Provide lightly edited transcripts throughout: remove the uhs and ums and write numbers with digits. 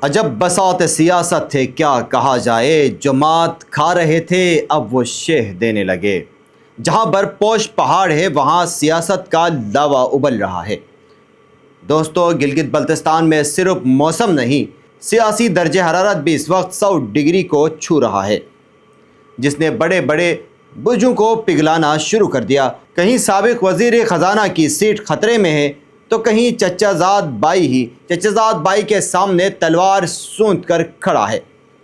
عجب بساط سیاست تھے کیا کہا جائے، جو مات کھا رہے تھے اب وہ شہ دینے لگے۔ جہاں برپوش پہاڑ ہے وہاں سیاست کا لاوا ابل رہا ہے۔ دوستو، گلگت بلتستان میں صرف موسم نہیں، سیاسی درجہ حرارت بھی اس وقت 100 ڈگری کو چھو رہا ہے، جس نے بڑے بڑے برجوں کو پگھلانا شروع کر دیا۔ کہیں سابق وزیر خزانہ کی سیٹ خطرے میں ہے تو کہیں چچا زاد بائی کے سامنے تلوار سونت کر کھڑا ہے۔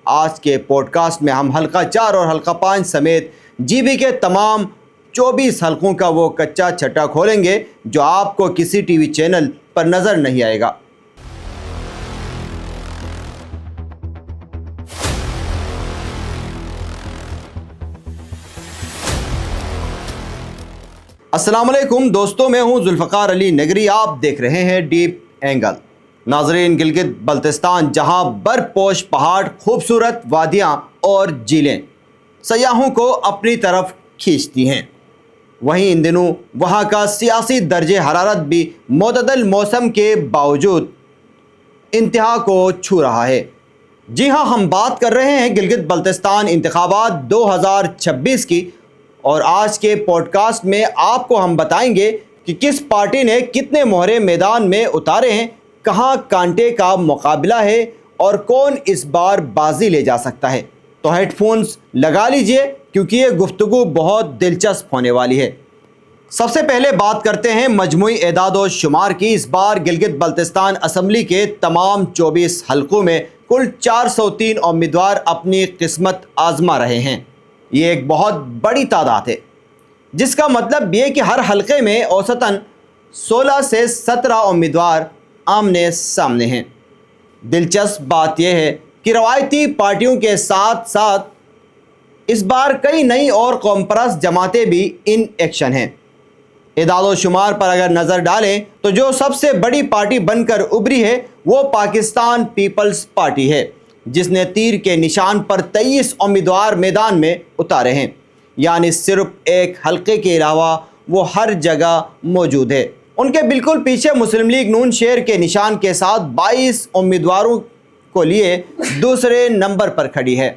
آج کے پوڈ کاسٹ میں ہم حلقہ 4 اور حلقہ 5 سمیت جی بی کے تمام 24 حلقوں کا وہ کچا چھٹا کھولیں گے جو آپ کو کسی ٹی وی چینل پر نظر نہیں آئے گا۔ السلام علیکم دوستو، میں ہوں ذوالفقار علی نگری، آپ دیکھ رہے ہیں ڈیپ اینگل۔ ناظرین، گلگت بلتستان جہاں برپوش پہاڑ، خوبصورت وادیاں اور جھیلیں سیاحوں کو اپنی طرف کھینچتی ہیں، وہیں ان دنوں وہاں کا سیاسی درجہ حرارت بھی معتدل موسم کے باوجود انتہا کو چھو رہا ہے۔ جی ہاں، ہم بات کر رہے ہیں گلگت بلتستان انتخابات 2026 کی، اور آج کے پوڈ کاسٹ میں آپ کو ہم بتائیں گے کہ کس پارٹی نے کتنے مہرے میدان میں اتارے ہیں، کہاں کانٹے کا مقابلہ ہے اور کون اس بار بازی لے جا سکتا ہے۔ تو ہیڈ فونز لگا لیجئے کیونکہ یہ گفتگو بہت دلچسپ ہونے والی ہے۔ سب سے پہلے بات کرتے ہیں مجموعی اعداد و شمار کی۔ اس بار گلگت بلتستان اسمبلی کے تمام 24 حلقوں میں کل 403 امیدوار اپنی قسمت آزما رہے ہیں۔ یہ ایک بہت بڑی تعداد ہے، جس کا مطلب یہ کہ ہر حلقے میں اوسطاً 16 سے 17 امیدوار آمنے سامنے ہیں۔ دلچسپ بات یہ ہے کہ روایتی پارٹیوں کے ساتھ ساتھ اس بار کئی نئی اور قوم پرست جماعتیں بھی ان ایکشن ہیں۔ اعداد و شمار پر اگر نظر ڈالیں تو جو سب سے بڑی پارٹی بن کر ابھری ہے وہ پاکستان پیپلز پارٹی ہے، جس نے تیر کے نشان پر 23 امیدوار میدان میں اتارے ہیں، یعنی صرف ایک حلقے کے علاوہ وہ ہر جگہ موجود ہے۔ ان کے بالکل پیچھے مسلم لیگ نون شہر کے نشان کے ساتھ 22 امیدواروں کو لیے دوسرے نمبر پر کھڑی ہے۔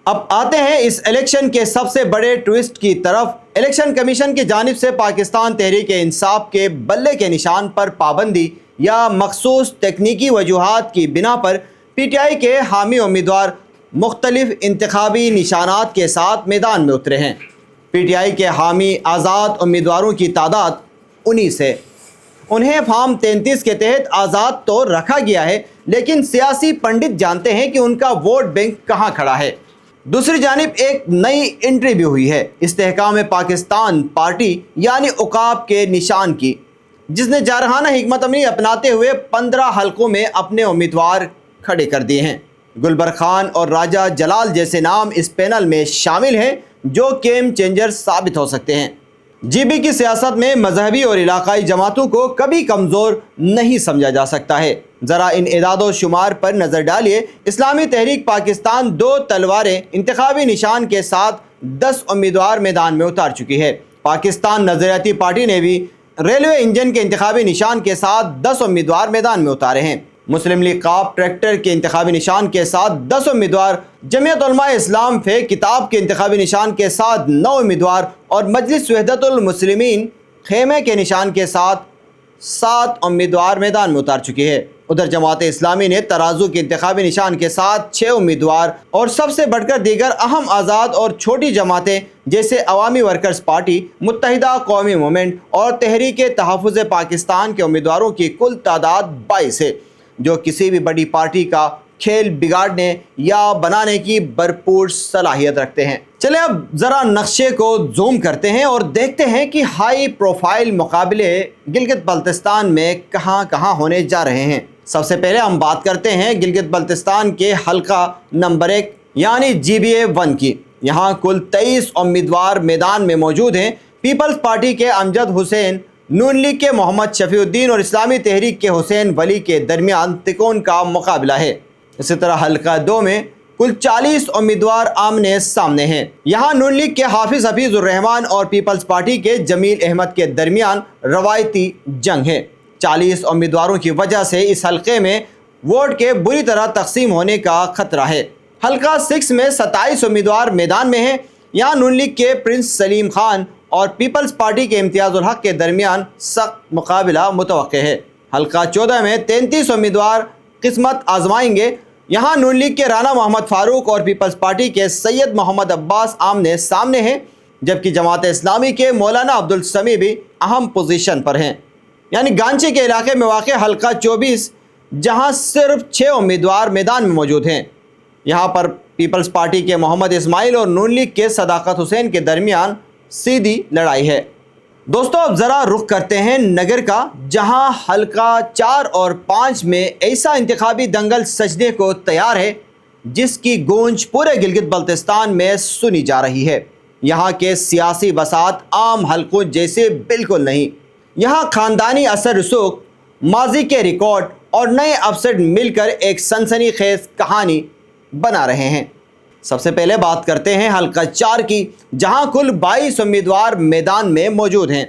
اب آتے ہیں اس الیکشن کے سب سے بڑے ٹوئسٹ کی طرف۔ الیکشن کمیشن کی جانب سے پاکستان تحریک انصاف کے بلے کے نشان پر پابندی یا مخصوص تکنیکی وجوہات کی بنا پر پی ٹی آئی کے حامی امیدوار مختلف انتخابی نشانات کے ساتھ میدان میں اترے ہیں۔ پی ٹی آئی کے حامی آزاد امیدواروں کی تعداد 19 ہے۔ انہیں فارم 33 کے تحت آزاد تو رکھا گیا ہے، لیکن سیاسی پنڈت جانتے ہیں کہ ان کا ووٹ بینک کہاں کھڑا ہے۔ دوسری جانب ایک نئی انٹری بھی ہوئی ہے استحکام پاکستان پارٹی یعنی عقاب کے نشان کی، جس نے جارحانہ حکمت عملی اپناتے ہوئے 15 حلقوں میں اپنے امیدوار کھڑے کر دیے ہیں۔ گلبر خان اور راجہ جلال جیسے نام اس پینل میں شامل ہیں جو گیم چینجر ثابت ہو سکتے ہیں۔ جی بی کی سیاست میں مذہبی اور علاقائی جماعتوں کو کبھی کمزور نہیں سمجھا جا سکتا ہے۔ ذرا ان اعداد و شمار پر نظر ڈالیے۔ اسلامی تحریک پاکستان 2 تلواریں انتخابی نشان کے ساتھ 10 امیدوار میدان میں اتار چکی ہے۔ پاکستان نظریاتی پارٹی نے بھی ریلوے انجن کے انتخابی نشان کے ساتھ 10 امیدوار میدان میں اتارے ہیں۔ مسلم لیگ قاف ٹریکٹر کے انتخابی نشان کے ساتھ 10 امیدوار، جمعیت علماء اسلام فے کتاب کے انتخابی نشان کے ساتھ 9 امیدوار اور مجلس وحدت المسلمین خیمے کے نشان کے ساتھ 7 امیدوار میدان میں اتار چکی ہے۔ ادھر جماعت اسلامی نے ترازو کے انتخابی نشان کے ساتھ 6 امیدوار اور سب سے بڑھ کر دیگر اہم آزاد اور چھوٹی جماعتیں جیسے عوامی ورکرز پارٹی، متحدہ قومی موومنٹ اور تحریک تحفظ پاکستان کے امیدواروں کی کل تعداد 22 ہے، جو کسی بھی بڑی پارٹی کا کھیل بگاڑنے یا بنانے کی بھرپور صلاحیت رکھتے ہیں۔ چلیں اب ذرا نقشے کو زوم کرتے ہیں اور دیکھتے ہیں کہ ہائی پروفائل مقابلے گلگت بلتستان میں کہاں کہاں ہونے جا رہے ہیں۔ سب سے پہلے ہم بات کرتے ہیں گلگت بلتستان کے حلقہ نمبر 1 یعنی جی بی اے 1 کی۔ یہاں کل 23 امیدوار میدان میں موجود ہیں۔ پیپلز پارٹی کے امجد حسین، نون لیگ کے محمد شفیع الدین اور اسلامی تحریک کے حسین ولی کے درمیان تکون کا مقابلہ ہے۔ اسی طرح حلقہ 2 میں کل 40 امیدوار آمنے سامنے ہیں۔ یہاں نون لیگ کے حافظ حفیظ الرحمان اور پیپلز پارٹی کے جمیل احمد کے درمیان روایتی جنگ ہے۔ 40 امیدواروں کی وجہ سے اس حلقے میں वोट के बुरी तरह तकसीम होने का खतरा है। हल्का 6 में 27 उम्मीदवार मैदान में हैं। यहाँ नून लीग के प्रिंस सलीम खान और पीपल्स पार्टी के इम्तियाजुल हक के दरमियान सख्त मुकाबला मुतवक्के है। हल्का 14 में 33 उम्मीदवार किस्मत आजमाएंगे। यहाँ नून लीग के राना मोहम्मद फारूक और पीपल्स पार्टी के सैयद मोहम्मद अब्बास आमने सामने हैं, जबकि जमात इस्लामी के मौलाना अब्दुल समी भी अहम पोजीशन पर हैं। यानी गांची के इलाके में वाक़ हल्का 24, जहां सिर्फ 6 उम्मीदवार मैदान में मौजूद हैं। यहां पर पीपल्स पार्टी के मोहम्मद इस्माइल और नून लीग के सदाकत हुसैन के दरमियान सीधी लड़ाई है। दोस्तों, अब ज़रा रुख करते हैं नगर का, जहां हल्का 4 और 5 में ऐसा इंतखाबी दंगल सजने को तैयार है जिसकी गूंज पूरे गिलगित बल्तिस्तान में सुनी जा रही है। यहाँ के सियासी बसात आम हल्कों जैसे बिल्कुल नहीं। यहाँ ख़ानदानी असर रसूख, माजी के रिकॉर्ड और नए अपसेट मिलकर एक सनसनीखेज कहानी बना रहे हैं। सबसे पहले बात करते हैं हल्का 4 की, जहां कुल 22 उम्मीदवार मैदान में मौजूद हैं।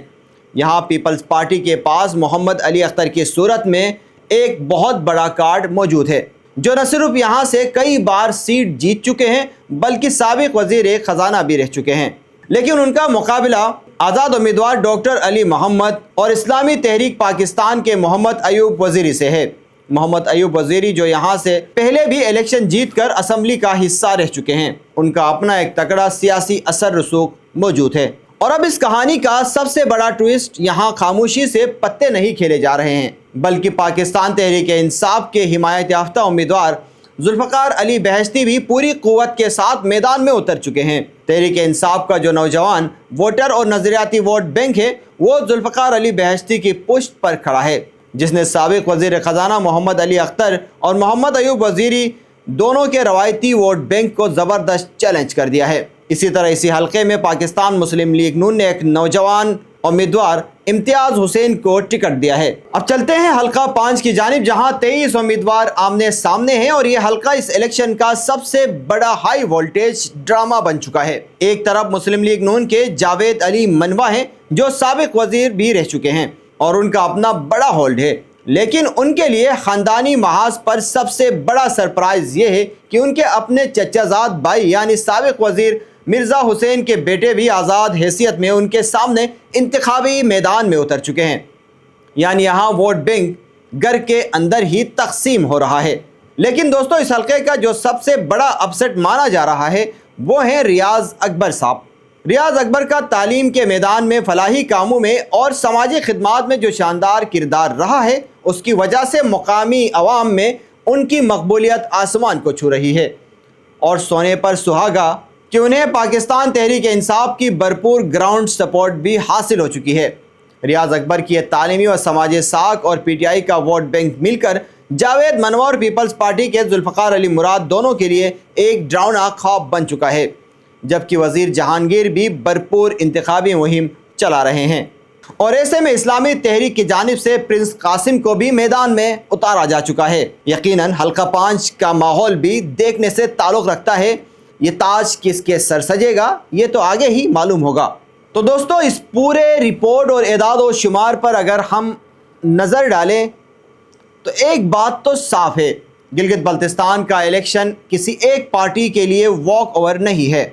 यहां पीपल्स पार्टी के पास मोहम्मद अली अख्तर की सूरत में एक बहुत बड़ा कार्ड मौजूद है, जो न सिर्फ यहां से कई बार सीट जीत चुके हैं बल्कि साबिक वज़ीर ख़जाना भी रह चुके हैं। लेकिन उनका मुकाबला आज़ाद उम्मीदवार डॉक्टर अली मोहम्मद और इस्लामी तहरीक पाकिस्तान के मोहम्मद अयूब वज़ीरी से है। मोहम्मद अयूब वज़ीरी जो यहाँ से पहले भी इलेक्शन जीतकर असम्बली का हिस्सा रह चुके हैं, उनका अपना एक तगड़ा सियासी असर रसूख मौजूद है। और अब इस कहानी का सबसे बड़ा ट्विस्ट, यहाँ खामोशी से पत्ते नहीं खेले जा रहे हैं बल्कि पाकिस्तान तहरीक इंसाफ के हिमायत याफ्ता उम्मीदवार जुल्फ़कार अली बहश्ती भी पूरी क़ुव्वत के साथ मैदान में उतर चुके हैं। तहरीक इंसाफ का जो नौजवान वोटर और नज़रियाती वोट बैंक है, वो जुल्फ़कार अली बहश्ती की पुष्ट पर खड़ा है, जिसने साबिक वज़ीर ख़जाना मोहम्मद अली अख्तर और मोहम्मद अयूब वज़ीरी दोनों के रवायती वोट बैंक को ज़बरदस्त चैलेंज कर दिया है। इसी तरह इसी हल्के में पाकिस्तान मुस्लिम लीग नून ने एक नौजवान उम्मीदवार इम्तियाज़ हुसैन को टिकट दिया है। अब चलते हैं हल्का 5 की जानिब, जहां 23 उम्मीदवार आमने सामने हैं और ये हल्का इस इलेक्शन का सबसे बड़ा हाई वोल्टेज ड्रामा बन चुका है। एक तरफ मुस्लिम लीग नून के जावेद अली मनवा हैं, जो साबिक वज़ीर भी रह चुके हैं और उनका अपना बड़ा होल्ड है। लेकिन उनके लिए ख़ानदानी महाज पर सबसे बड़ा सरप्राइज़ ये है कि उनके अपने चचाजाद भाई यानी साबिक वज़ीर मिर्ज़ा हुसैन के बेटे भी आज़ाद हैसियत में उनके सामने इंतखाबी मैदान में उतर चुके हैं। यानी यहाँ वोट बैंक घर के अंदर ही तकसीम हो रहा है। लेकिन दोस्तों, इस हल्के का जो सबसे बड़ा अपसेट माना जा रहा है वो है रियाज़ अकबर साहब। रियाज़ अकबर का तालीम के मैदान में, फलाही कामों में और समाजी खिदमात में जो शानदार किरदार रहा है, उसकी वजह से मकामी अवाम में उनकी मकबूलियत आसमान को छू रही है। और सोने पर सुहागा कि उन्हें पाकिस्तान तहरीक इंसाफ की भरपूर ग्राउंड सपोर्ट भी हासिल हो चुकी है। रियाज़ अकबर की तालीमी व समाजी साख और PTI का वोट बैंक मिलकर जावेद मनवा और पीपल्स पार्टी के जुल्फ़कार अली मुराद दोनों के लिए एक डरावना ख्वाब बन चुका है, जबकि वज़ीर जहांगीर भी भरपूर इंतखाबी मुहिम चला रहे हैं। और ऐसे में इस्लामी तहरीक की जानिब से प्रिंस कासिम को भी मैदान में उतारा जा चुका है। यकीनन हल्का 5 का माहौल भी देखने से ताल्लुक़ रखता है। ये ताज किसके सर सजेगा, ये तो आगे ही मालूम होगा। तो दोस्तों, इस पूरे रिपोर्ट और एदाद व शुमार पर अगर हम नज़र डालें तो एक बात तो साफ़ है, गिलगित बल्तिस्तान का इलेक्शन किसी एक पार्टी के लिए वॉक ओवर नहीं है।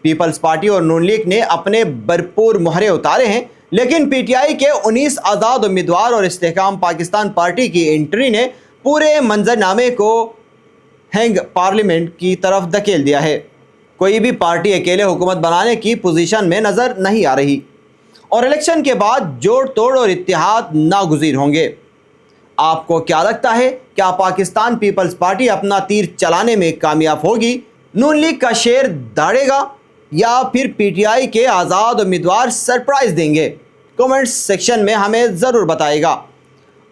पीपल्स पार्टी और नून लीग ने अपने भरपूर मोहरे उतारे हैं, लेकिन PTI के 19 आज़ाद उम्मीदवार और इस्तेहकाम पाकिस्तान पार्टी की एंट्री ने पूरे मंजरनामे को हैंग पार्लियामेंट की तरफ धकेल दिया है। कोई भी पार्टी अकेले हुकूमत बनाने की पोजीशन में नज़र नहीं आ रही और इलेक्शन के बाद जोड़ तोड़ और इत्तेहाद नागुज़ीर होंगे। आपको क्या लगता है, क्या पाकिस्तान पीपल्स पार्टी अपना तीर चलाने में कामयाब होगी, नून लीग का शेर दाड़ेगा या फिर PTI के आज़ाद उम्मीदवार सरप्राइज़ देंगे? कमेंट्स सेक्शन में हमें ज़रूर बताइएगा।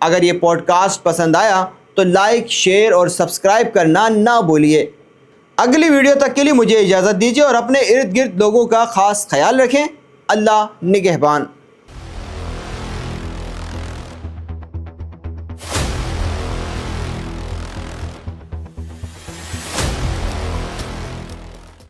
अगर ये पॉडकास्ट पसंद आया तो लाइक, शेयर और सब्सक्राइब करना ना भूलिए। अगली वीडियो तक के लिए मुझे इजाज़त दीजिए और अपने इर्द गिर्द लोगों का ख़ास ख्याल रखें। अल्लाह निगहबान।